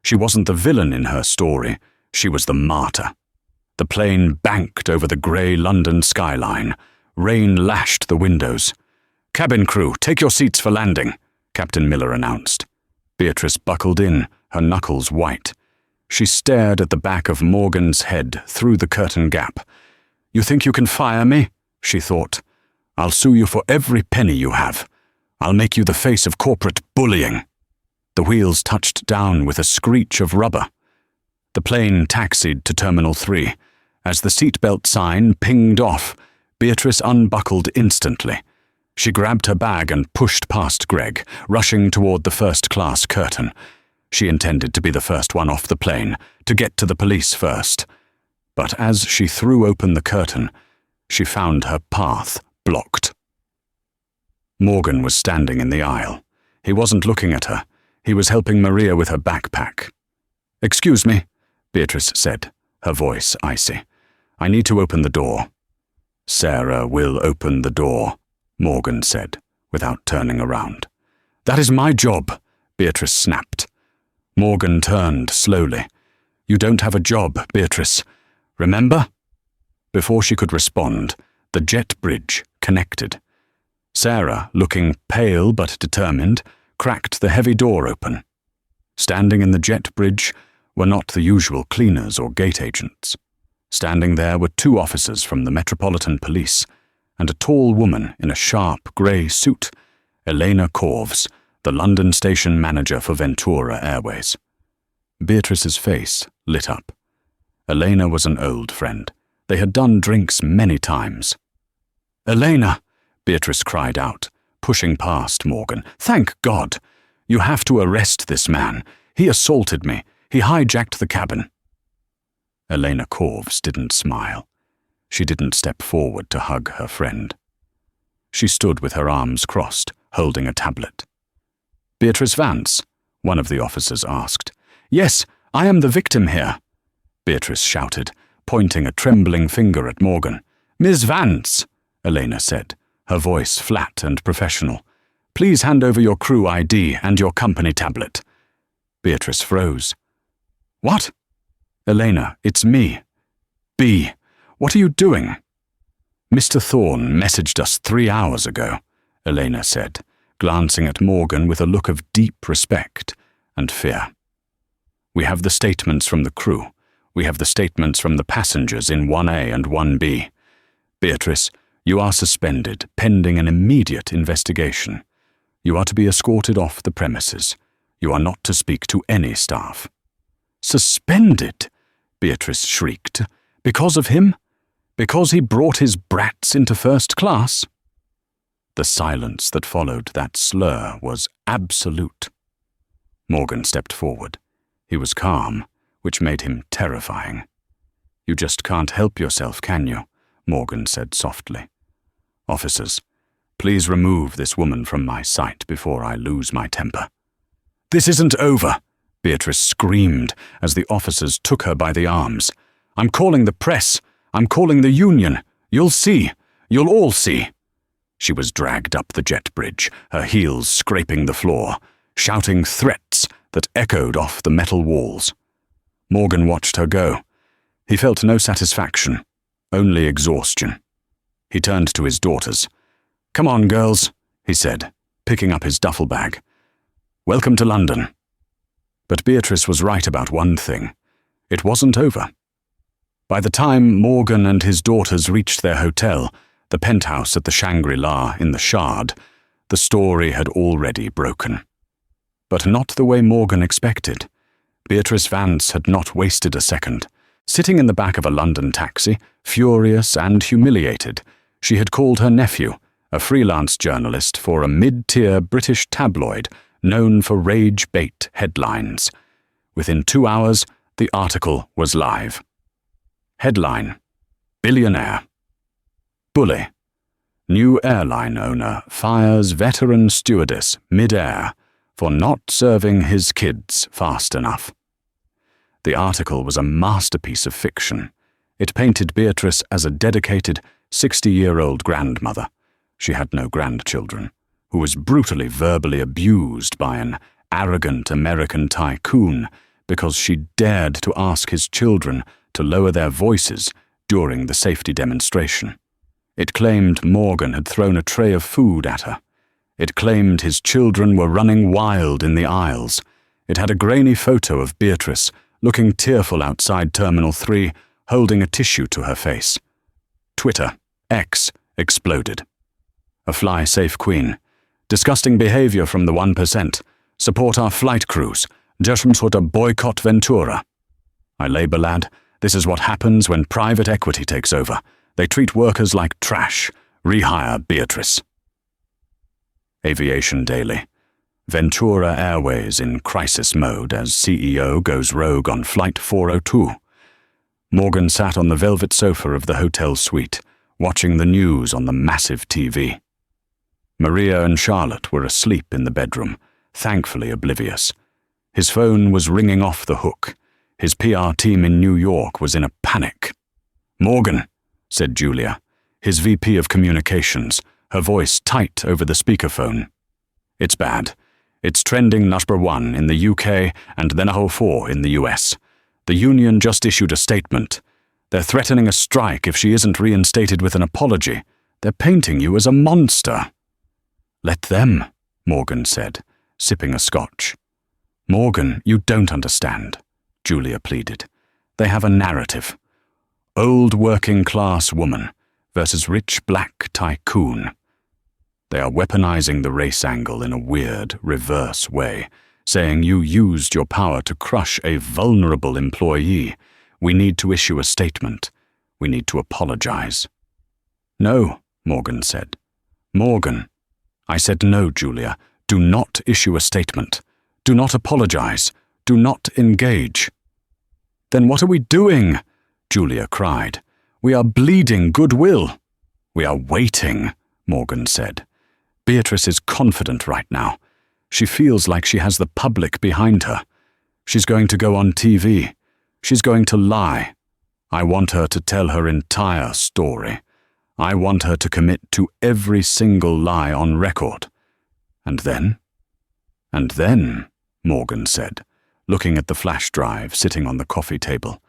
She wasn't the villain in her story. She was the martyr. The plane banked over the grey London skyline. Rain lashed the windows. Cabin crew, take your seats for landing, Captain Miller announced. Beatrice buckled in, her knuckles white. She stared at the back of Morgan's head through the curtain gap. You think you can fire me? She thought. I'll sue you for every penny you have. I'll make you the face of corporate bullying. The wheels touched down with a screech of rubber. The plane taxied to Terminal 3. As the seatbelt sign pinged off, Beatrice unbuckled instantly. She grabbed her bag and pushed past Greg, rushing toward the first-class curtain. She intended to be the first one off the plane, to get to the police first. But as she threw open the curtain, she found her path blocked. Morgan was standing in the aisle. He wasn't looking at her. He was helping Maria with her backpack. Excuse me, Beatrice said, her voice icy. I need to open the door. Sarah will open the door, Morgan said, without turning around. That is my job, Beatrice snapped. Morgan turned slowly. You don't have a job, Beatrice. Remember? Before she could respond, the jet bridge connected. Sarah, looking pale but determined, cracked the heavy door open. Standing in the jet bridge were not the usual cleaners or gate agents. Standing there were 2 officers from the Metropolitan Police and a tall woman in a sharp grey suit, Elena Corves, the London station manager for Ventura Airways. Beatrice's face lit up. Elena was an old friend. They had done drinks many times. Elena, Beatrice cried out, pushing past Morgan. Thank God! You have to arrest this man. He assaulted me. He hijacked the cabin." Elena Corves didn't smile. She didn't step forward to hug her friend. She stood with her arms crossed, holding a tablet. "Beatrice Vance?" one of the officers asked. "Yes, I am the victim here," Beatrice shouted, pointing a trembling finger at Morgan. "Ms. Vance," Elena said, her voice flat and professional. "Please hand over your crew ID and your company tablet." Beatrice froze. "What?" "Elena, it's me. B. What are you doing?" "Mr. Thorne messaged us 3 hours ago," Elena said, glancing at Morgan with a look of deep respect and fear. "We have the statements from the crew. We have the statements from the passengers in 1A and 1B. Beatrice, you are suspended, pending an immediate investigation. You are to be escorted off the premises. You are not to speak to any staff." "Suspended?" Beatrice shrieked. "Because of him? Because he brought his brats into first class?" The silence that followed that slur was absolute. Morgan stepped forward. He was calm, which made him terrifying. "You just can't help yourself, can you?" Morgan said softly. "Officers, please remove this woman from my sight before I lose my temper." "This isn't over," Beatrice screamed as the officers took her by the arms. "I'm calling the press. I'm calling the union. You'll see. You'll all see." She was dragged up the jet bridge, her heels scraping the floor, shouting threats that echoed off the metal walls. Morgan watched her go. He felt no satisfaction, only exhaustion. He turned to his daughters. "Come on, girls," he said, picking up his duffel bag. "Welcome to London." But Beatrice was right about one thing. It wasn't over. By the time Morgan and his daughters reached their hotel, the penthouse at the Shangri-La in the Shard, the story had already broken. But not the way Morgan expected. Beatrice Vance had not wasted a second. Sitting in the back of a London taxi, furious and humiliated, she had called her nephew, a freelance journalist for a mid-tier British tabloid known for rage-bait headlines. Within 2 hours, the article was live. Headline: Billionaire. Bully: New airline owner fires veteran stewardess mid-air for not serving his kids fast enough. The article was a masterpiece of fiction. It painted Beatrice as a dedicated 60-year-old grandmother. She had no grandchildren, who was brutally verbally abused by an arrogant American tycoon because she dared to ask his children to lower their voices during the safety demonstration. It claimed Morgan had thrown a tray of food at her. It claimed his children were running wild in the aisles. It had a grainy photo of Beatrice, looking tearful outside Terminal 3, holding a tissue to her face. Twitter, X, exploded. A fly-safe queen. Disgusting behavior from the 1%. Support our flight crews. Judgment to boycott Ventura. My labor lad, this is what happens when private equity takes over. They treat workers like trash. Rehire Beatrice. Aviation Daily. Ventura Airways in crisis mode as CEO goes rogue on Flight 402. Morgan sat on the velvet sofa of the hotel suite, watching the news on the massive TV. Maria and Charlotte were asleep in the bedroom, thankfully oblivious. His phone was ringing off the hook. His PR team in New York was in a panic. "Morgan," said Julia, his VP of Communications, her voice tight over the speakerphone. "It's bad. It's trending #1 in the UK and then #4 in the US. The union just issued a statement. They're threatening a strike if she isn't reinstated with an apology. They're painting you as a monster." "Let them," Morgan said, sipping a scotch. "Morgan, you don't understand," Julia pleaded. "They have a narrative. Old working-class woman versus rich black tycoon. They are weaponizing the race angle in a weird, reverse way, saying you used your power to crush a vulnerable employee. We need to issue a statement. We need to apologize." "No," Morgan said. "Morgan." "I said no, Julia. Do not issue a statement. Do not apologize. Do not engage." "Then what are we doing?" Julia cried. "We are bleeding goodwill." "We are waiting," Morgan said. "Beatrice is confident right now. She feels like she has the public behind her. She's going to go on TV. She's going to lie. I want her to tell her entire story. I want her to commit to every single lie on record. And then?" "And then," Morgan said, looking at the flash drive sitting on the coffee table,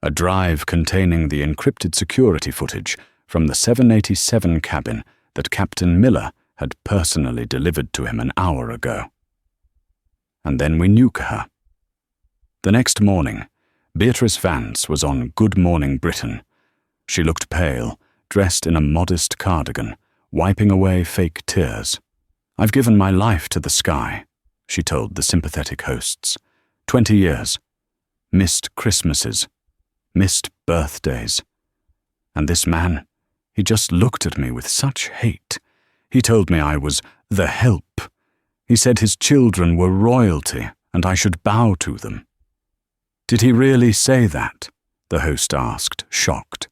a drive containing the encrypted security footage from the 787 cabin that Captain Miller had personally delivered to him an hour ago. "And then we nuke her." The next morning, Beatrice Vance was on Good Morning Britain. She looked pale, dressed in a modest cardigan, wiping away fake tears. "I've given my life to the sky," she told the sympathetic hosts. 20 years. Missed Christmases. Missed birthdays. And this man, he just looked at me with such hate. He told me I was the help. He said his children were royalty and I should bow to them. "Did he really say that?" the host asked, shocked.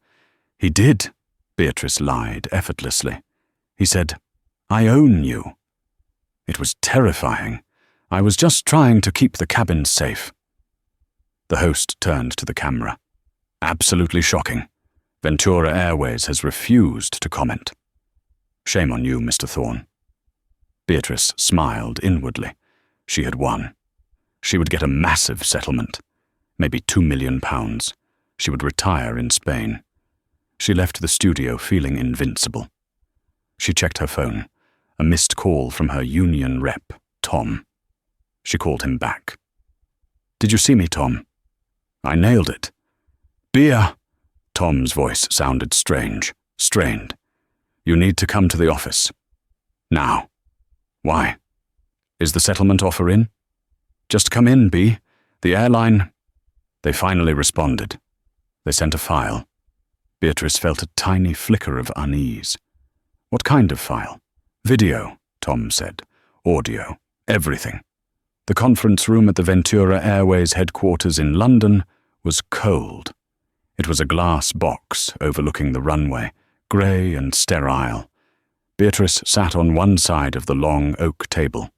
"He did," Beatrice lied effortlessly. "He said, 'I own you.' It was terrifying. I was just trying to keep the cabin safe." The host turned to the camera. "Absolutely shocking. Ventura Airways has refused to comment." "Shame on you, Mr. Thorne." Beatrice smiled inwardly. She had won. She would get a massive settlement, maybe £2 million. She would retire in Spain. She left the studio feeling invincible. She checked her phone, a missed call from her union rep, Tom. She called him back. "Did you see me, Tom?" "I nailed it." "Beer!" Tom's voice sounded strange, strained. "You need to come to the office. Now." "Why? Is the settlement offer in?" "Just come in, B. The airline—" They finally responded. They sent a file. Beatrice felt a tiny flicker of unease. "What kind of file?" "Video," Tom said. "Audio. Everything." The conference room at the Ventura Airways headquarters in London was cold. It was a glass box overlooking the runway, grey and sterile. Beatrice sat on one side of the long oak table.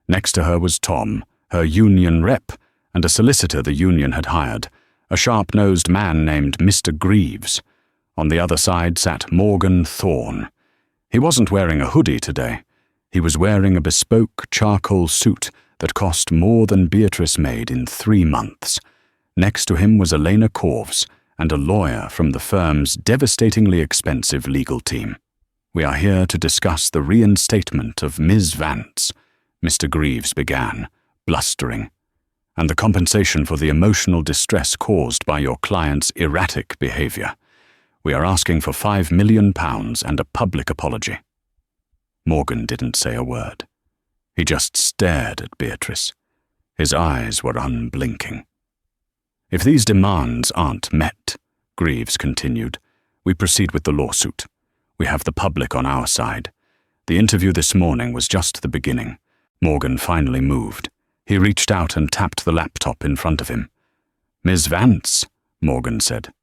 Next to her was Tom, her union rep, and a solicitor the union had hired, a sharp-nosed man named Mr. Greaves. On the other side sat Morgan Thorne. He wasn't wearing a hoodie today. He was wearing a bespoke charcoal suit that cost more than Beatrice made in 3 months. Next to him was Elena Corves and a lawyer from the firm's devastatingly expensive legal team. "We are here to discuss the reinstatement of Ms. Vance," Mr. Greaves began, blustering, "and the compensation for the emotional distress caused by your client's erratic behavior. We are asking for £5 million and a public apology." Morgan didn't say a word. He just stared at Beatrice. His eyes were unblinking. "If these demands aren't met," Greaves continued, "we proceed with the lawsuit. We have the public on our side. The interview this morning was just the beginning." Morgan finally moved. He reached out and tapped the laptop in front of him. "Ms. Vance," Morgan said.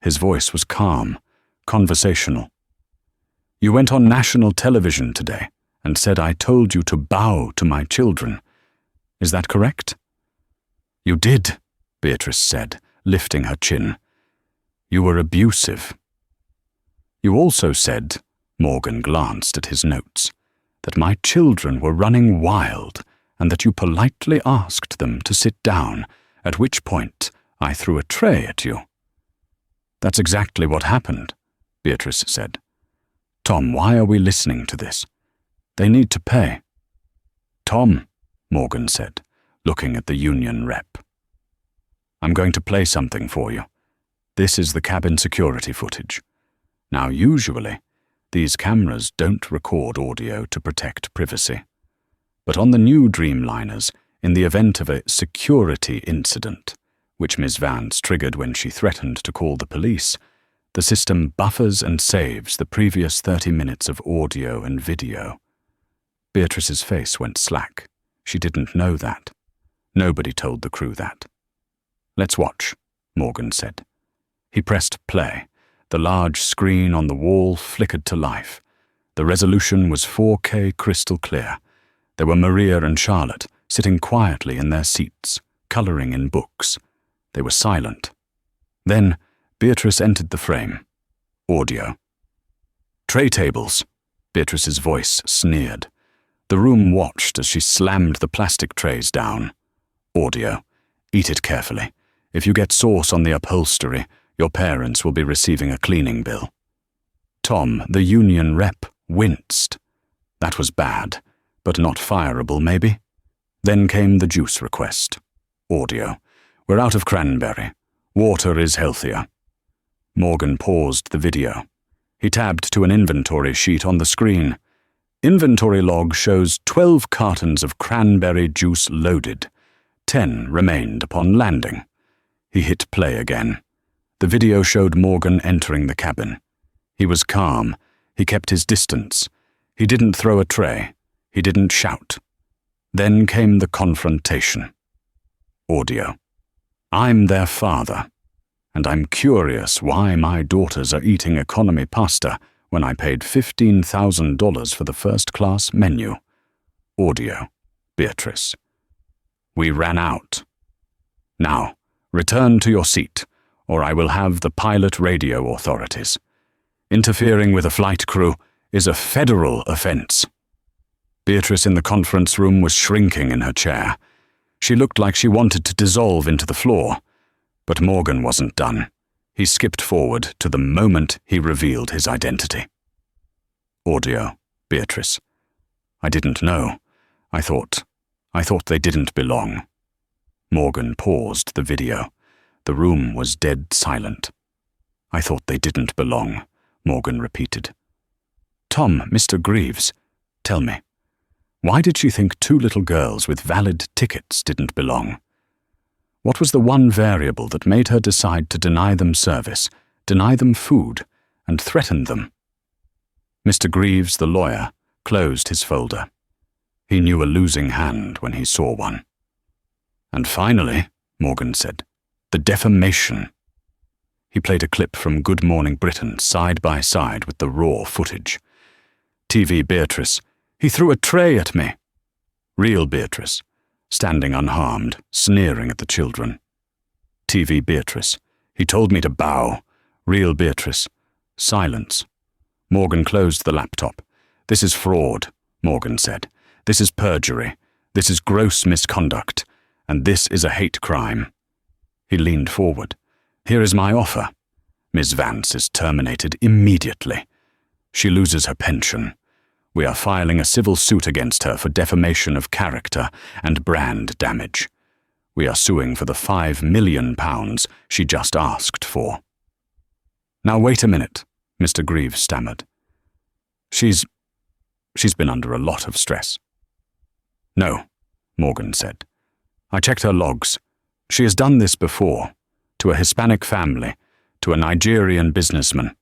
His voice was calm, conversational. "You went on national television today and said I told you to bow to my children. Is that correct?" "You did," Beatrice said, lifting her chin. "You were abusive." "You also said," Morgan glanced at his notes, "that my children were running wild and that you politely asked them to sit down, at which point I threw a tray at you." "That's exactly what happened," Beatrice said. "Tom, why are we listening to this? They need to pay." "Tom," Morgan said, looking at the union rep. "I'm going to play something for you. This is the cabin security footage. Now, usually, these cameras don't record audio to protect privacy. But on the new Dreamliners, in the event of a security incident, which Ms. Vance triggered when she threatened to call the police, the system buffers and saves the previous 30 minutes of audio and video." Beatrice's face went slack. She didn't know that. Nobody told the crew that. "Let's watch," Morgan said. He pressed play. The large screen on the wall flickered to life. The resolution was 4K crystal clear. There were Maria and Charlotte sitting quietly in their seats, colouring in books. They were silent. Then Beatrice entered the frame. Audio. "Tray tables," Beatrice's voice sneered. The room watched as she slammed the plastic trays down. Audio. "Eat it carefully. If you get sauce on the upholstery, your parents will be receiving a cleaning bill." Tom, the union rep, winced. That was bad, but not fireable, maybe. Then came the juice request. Audio. "We're out of cranberry. Water is healthier." Morgan paused the video. He tabbed to an inventory sheet on the screen. Inventory log shows 12 cartons of cranberry juice loaded. 10 remained upon landing. He hit play again. The video showed Morgan entering the cabin. He was calm. He kept his distance. He didn't throw a tray. He didn't shout. Then came the confrontation. Audio. "I'm their father, and I'm curious why my daughters are eating economy pasta when I paid $15,000 for the first-class menu." Audio. Beatrice. "We ran out. Now, return to your seat, or I will have the pilot radio authorities. Interfering with a flight crew is a federal offense." Beatrice in the conference room was shrinking in her chair. She looked like she wanted to dissolve into the floor. But Morgan wasn't done. He skipped forward to the moment he revealed his identity. Audio. Beatrice. "I didn't know. I thought they didn't belong." Morgan paused the video. The room was dead silent. "I thought they didn't belong," Morgan repeated. "Tom, Mr. Greaves, tell me, why did she think 2 little girls with valid tickets didn't belong? What was the one variable that made her decide to deny them service, deny them food, and threaten them?" Mr. Greaves, the lawyer, closed his folder. He knew a losing hand when he saw one. "And finally," Morgan said, "the defamation." He played a clip from Good Morning Britain side by side with the raw footage. TV Beatrice. "He threw a tray at me." Real Beatrice, standing unharmed, sneering at the children. TV Beatrice. "He told me to bow." Real Beatrice. Silence. Morgan closed the laptop. "This is fraud," Morgan said. "This is perjury. This is gross misconduct. And this is a hate crime." He leaned forward. "Here is my offer. Miss Vance is terminated immediately. She loses her pension. We are filing a civil suit against her for defamation of character and brand damage. We are suing for the £5 million she just asked for." "Now wait a minute," Mr. Greaves stammered. She's been under a lot of stress." "No," Morgan said. "I checked her logs. She has done this before, to a Hispanic family, to a Nigerian businessman.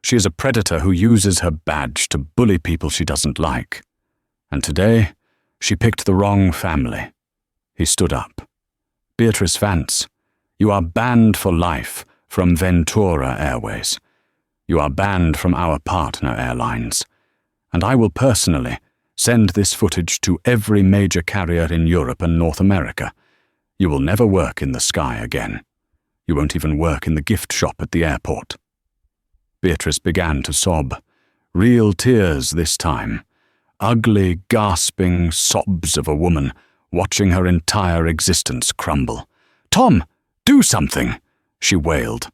She is a predator who uses her badge to bully people she doesn't like. And today, she picked the wrong family." He stood up. "Beatrice Vance, you are banned for life from Ventura Airways. You are banned from our partner airlines. And I will personally send this footage to every major carrier in Europe and North America. You will never work in the sky again. You won't even work in the gift shop at the airport." Beatrice began to sob. Real tears this time. Ugly, gasping sobs of a woman watching her entire existence crumble. "Tom, do something!" she wailed.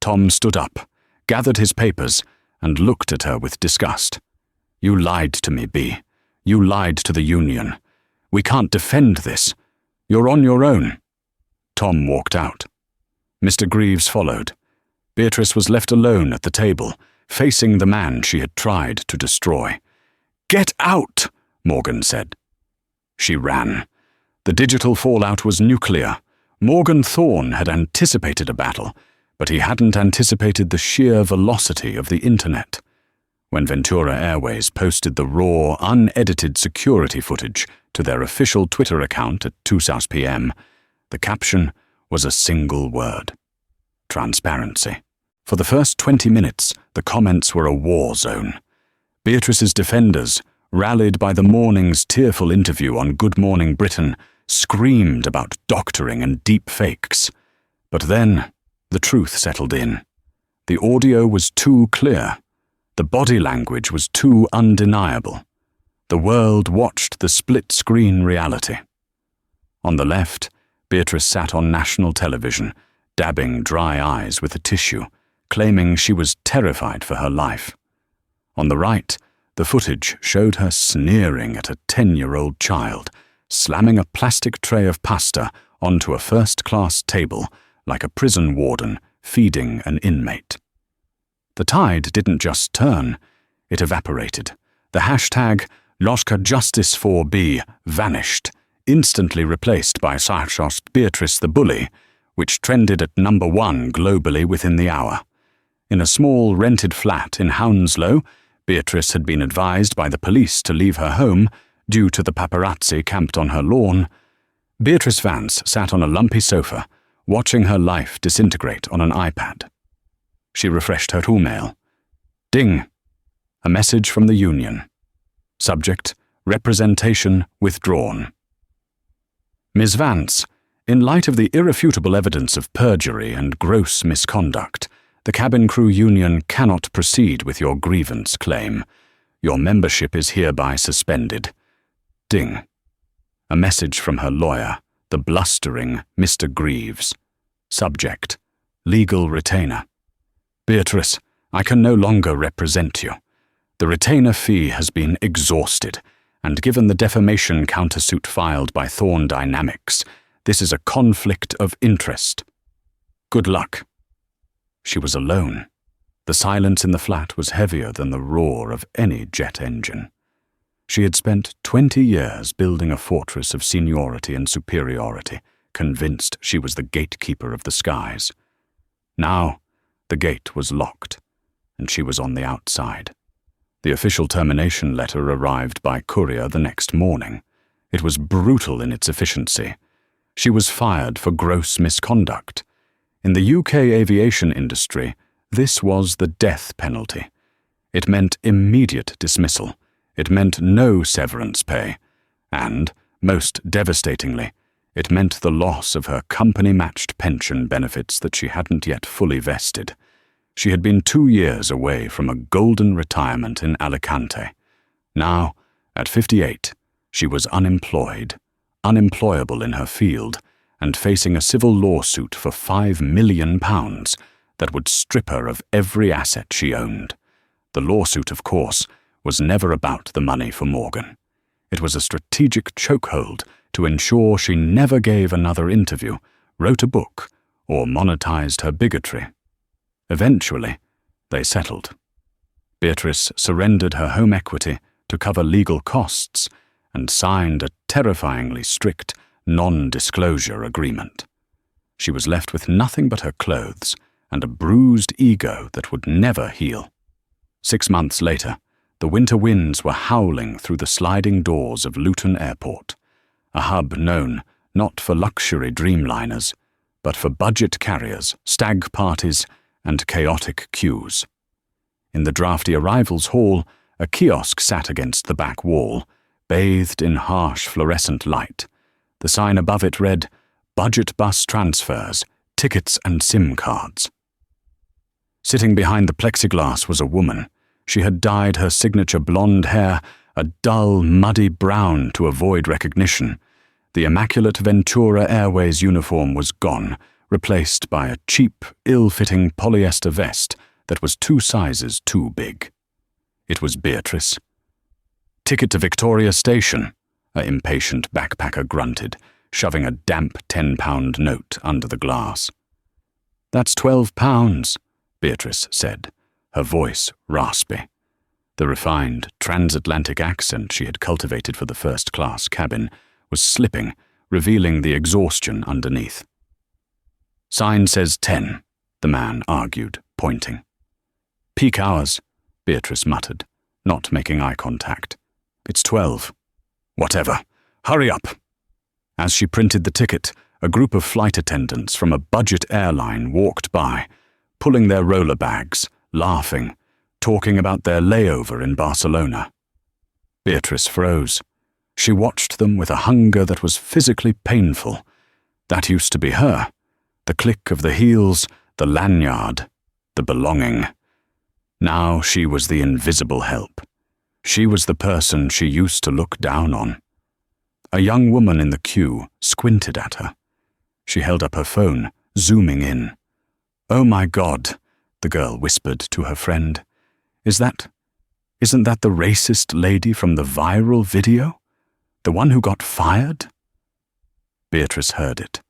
Tom stood up, gathered his papers, and looked at her with disgust. "You lied to me, Bea. You lied to the union. We can't defend this. You're on your own." Tom walked out. Mr. Greaves followed. Beatrice was left alone at the table, facing the man she had tried to destroy. "Get out!" Morgan said. She ran. The digital fallout was nuclear. Morgan Thorne had anticipated a battle, but he hadn't anticipated the sheer velocity of the internet. When Ventura Airways posted the raw, unedited security footage to their official Twitter account at 2 South p.m., the caption was a single word: transparency. For the first 20 minutes, the comments were a war zone. Beatrice's defenders, rallied by the morning's tearful interview on Good Morning Britain, screamed about doctoring and deep fakes. But then, the truth settled in. The audio was too clear. The body language was too undeniable. The world watched the split-screen reality. On the left, Beatrice sat on national television, dabbing dry eyes with a tissue, claiming she was terrified for her life. On the right, the footage showed her sneering at a 10-year-old child, slamming a plastic tray of pasta onto a first-class table like a prison warden feeding an inmate. The tide didn't just turn, it evaporated. The hashtag #LoszkaJustice4B vanished, instantly replaced by #Beatrice the Bully, which trended at #1 globally within the hour. In a small rented flat in Hounslow, Beatrice had been advised by the police to leave her home due to the paparazzi camped on her lawn. Beatrice Vance sat on a lumpy sofa, watching her life disintegrate on an iPad. She refreshed her email. Ding! A message from the union. Subject: representation withdrawn. Ms. Vance, in light of the irrefutable evidence of perjury and gross misconduct, the cabin crew union cannot proceed with your grievance claim. Your membership is hereby suspended. Ding. A message from her lawyer, the blustering Mr. Greaves. Subject: legal retainer. Beatrice, I can no longer represent you. The retainer fee has been exhausted, and given the defamation countersuit filed by Thorn Dynamics, this is a conflict of interest. Good luck. She was alone. The silence in the flat was heavier than the roar of any jet engine. She had spent 20 years building a fortress of seniority and superiority, convinced she was the gatekeeper of the skies. Now, the gate was locked, and she was on the outside. The official termination letter arrived by courier the next morning. It was brutal in its efficiency. She was fired for gross misconduct. In the UK aviation industry, this was the death penalty. It meant immediate dismissal. It meant no severance pay. And, most devastatingly, it meant the loss of her company-matched pension benefits that she hadn't yet fully vested. She had been 2 years away from a golden retirement in Alicante. Now, at 58, she was unemployed, unemployable in her field, and facing a civil lawsuit for £5 million that would strip her of every asset she owned. The lawsuit, of course, was never about the money for Morgan. It was a strategic chokehold to ensure she never gave another interview, wrote a book, or monetized her bigotry. Eventually, they settled. Beatrice surrendered her home equity to cover legal costs and signed a terrifyingly strict non-disclosure agreement. She was left with nothing but her clothes and a bruised ego that would never heal. 6 months later, the winter winds were howling through the sliding doors of Luton Airport, a hub known not for luxury dreamliners, but for budget carriers, stag parties, and chaotic queues. In the drafty arrivals hall, a kiosk sat against the back wall, bathed in harsh fluorescent light. The sign above it read, "Budget bus transfers, tickets and SIM cards." Sitting behind the plexiglass was a woman. She had dyed her signature blonde hair a dull, muddy brown to avoid recognition. The immaculate Ventura Airways uniform was gone, replaced by a cheap, ill-fitting polyester vest that was 2 sizes too big. It was Beatrice. "Ticket to Victoria Station," an impatient backpacker grunted, shoving a damp £10 note under the glass. "That's £12, Beatrice said, her voice raspy. The refined, transatlantic accent she had cultivated for the first-class cabin was slipping, revealing the exhaustion underneath. "Sign says 10, the man argued, pointing. "Peak hours. Beatrice muttered, not making eye contact. "It's 12. Whatever. Hurry up." As she printed the ticket, a group of flight attendants from a budget airline walked by, pulling their roller bags, laughing, talking about their layover in Barcelona. Beatrice froze. She watched them with a hunger that was physically painful. That used to be her. The click of the heels, the lanyard, the belonging. Now she was the invisible help. She was the person she used to look down on. A young woman in the queue squinted at her. She held up her phone, zooming in. "Oh my God," the girl whispered to her friend. Isn't that the racist lady from the viral video? The one who got fired?" Beatrice heard it.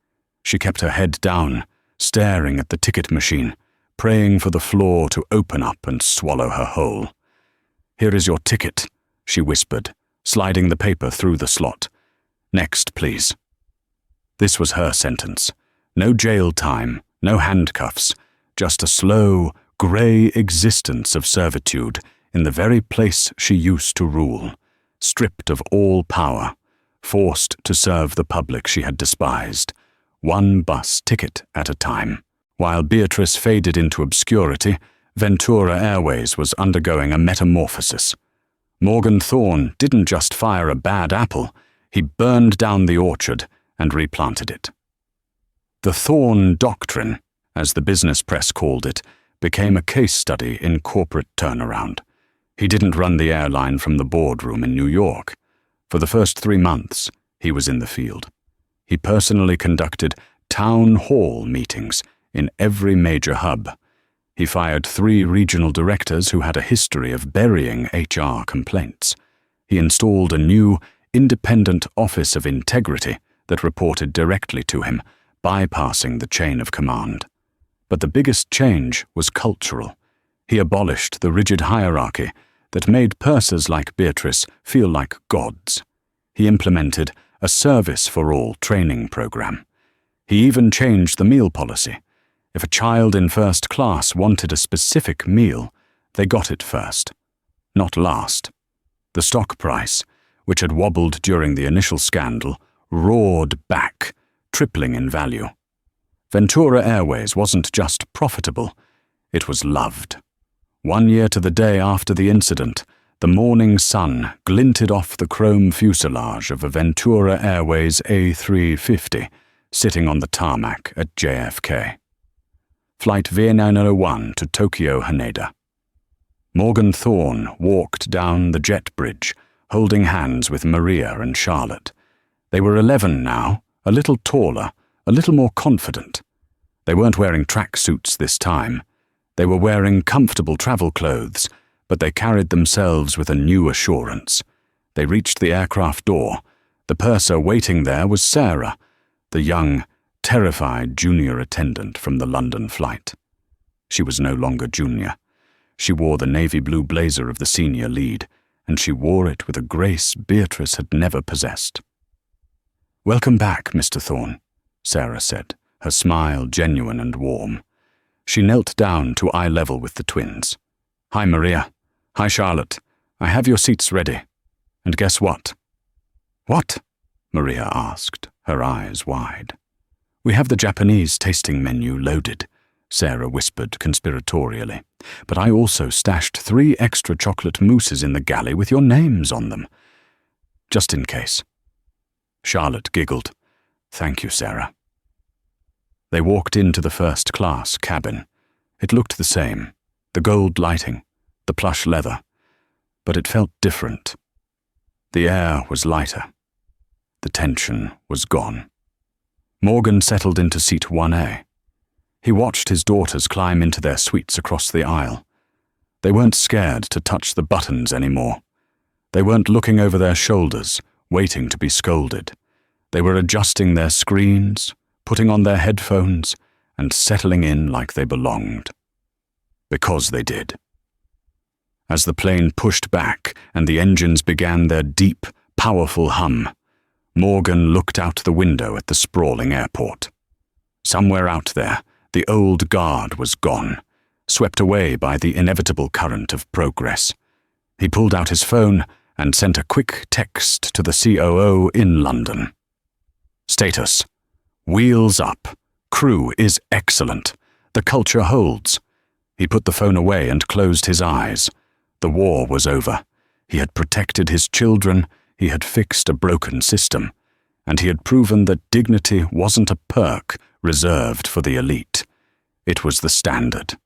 She kept her head down, staring at the ticket machine, praying for the floor to open up and swallow her whole. "Here is your ticket," she whispered, sliding the paper through the slot. "Next, please." This was her sentence. No jail time, no handcuffs, just a slow, grey existence of servitude in the very place she used to rule, stripped of all power, forced to serve the public she had despised, one bus ticket at a time. While Beatrice faded into obscurity, Ventura Airways was undergoing a metamorphosis. Morgan Thorne didn't just fire a bad apple, he burned down the orchard and replanted it. The Thorne Doctrine, as the business press called it, became a case study in corporate turnaround. He didn't run the airline from the boardroom in New York. For the first 3 months, he was in the field. He personally conducted town hall meetings in every major hub. He fired 3 regional directors who had a history of burying HR complaints. He installed a new, independent Office of Integrity that reported directly to him, bypassing the chain of command. But the biggest change was cultural. He abolished the rigid hierarchy that made pursers like Beatrice feel like gods. He implemented a service-for-all training program. He even changed the meal policy. If a child in first class wanted a specific meal, they got it first, not last. The stock price, which had wobbled during the initial scandal, roared back, tripling in value. Ventura Airways wasn't just profitable, it was loved. 1 year to the day after the incident, the morning sun glinted off the chrome fuselage of a Ventura Airways A350 sitting on the tarmac at JFK. Flight V901 to Tokyo Haneda. Morgan Thorne walked down the jet bridge, holding hands with Maria and Charlotte. They were 11 now, a little taller, a little more confident. They weren't wearing tracksuits this time. They were wearing comfortable travel clothes, but they carried themselves with a new assurance. They reached the aircraft door. The purser waiting there was Sarah, the young, terrified junior attendant from the London flight. She was no longer junior. She wore the navy blue blazer of the senior lead, and she wore it with a grace Beatrice had never possessed. "Welcome back, Mr. Thorne," Sarah said, her smile genuine and warm. She knelt down to eye level with the twins. "Hi, Maria. Hi, Charlotte. I have your seats ready. And guess what?" "What?" Maria asked, her eyes wide. "We have the Japanese tasting menu loaded," Sarah whispered conspiratorially. "But I also stashed 3 extra chocolate mousses in the galley with your names on them. Just in case." Charlotte giggled. "Thank you, Sarah." They walked into the first-class cabin. It looked the same, the gold lighting, the plush leather, but it felt different. The air was lighter. The tension was gone. Morgan settled into seat 1A. He watched his daughters climb into their suites across the aisle. They weren't scared to touch the buttons anymore. They weren't looking over their shoulders, waiting to be scolded. They were adjusting their screens, putting on their headphones, and settling in like they belonged. Because they did. As the plane pushed back and the engines began their deep, powerful hum, Morgan looked out the window at the sprawling airport. Somewhere out there, the old guard was gone. swept away by the inevitable current of progress. He pulled out his phone and sent a quick text to the COO in London. Status: wheels up. Crew is excellent. The culture holds. He put the phone away and closed his eyes. The war was over. He had protected his children, he had fixed a broken system, and he had proven that dignity wasn't a perk reserved for the elite. It was the standard.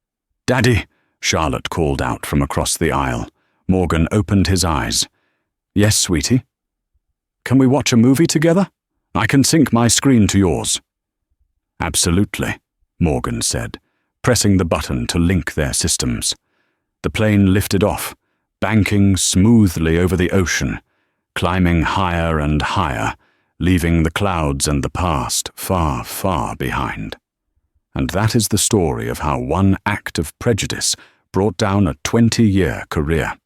"Daddy," Charlotte called out from across the aisle. Morgan opened his eyes. "Yes, sweetie?" "Can we watch a movie together? I can sync my screen to yours." "Absolutely," Morgan said, pressing the button to link their systems. The plane lifted off, banking smoothly over the ocean, climbing higher and higher, leaving the clouds and the past far, far behind. And that is the story of how one act of prejudice brought down a 20-year career.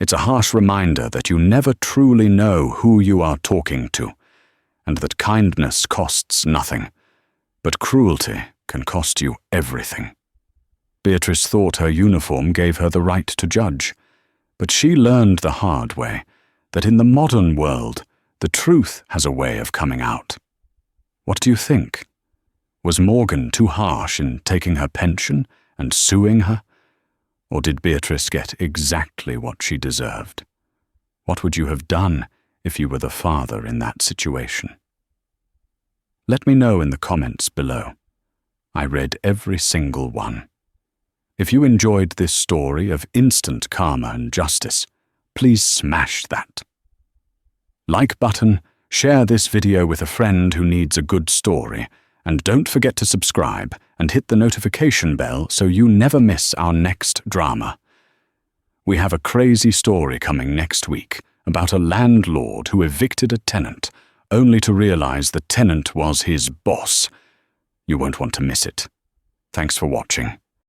It's a harsh reminder that you never truly know who you are talking to, and that kindness costs nothing, but cruelty can cost you everything. Beatrice thought her uniform gave her the right to judge, but she learned the hard way that in the modern world, the truth has a way of coming out. What do you think? Was Morgan too harsh in taking her pension and suing her? Or did Beatrice get exactly what she deserved? What would you have done if you were the father in that situation? Let me know in the comments below. I read every single one. If you enjoyed this story of instant karma and justice, please smash that like button, share this video with a friend who needs a good story, and don't forget to subscribe and hit the notification bell so you never miss our next drama. We have a crazy story coming next week about a landlord who evicted a tenant, only to realize the tenant was his boss. You won't want to miss it. Thanks for watching.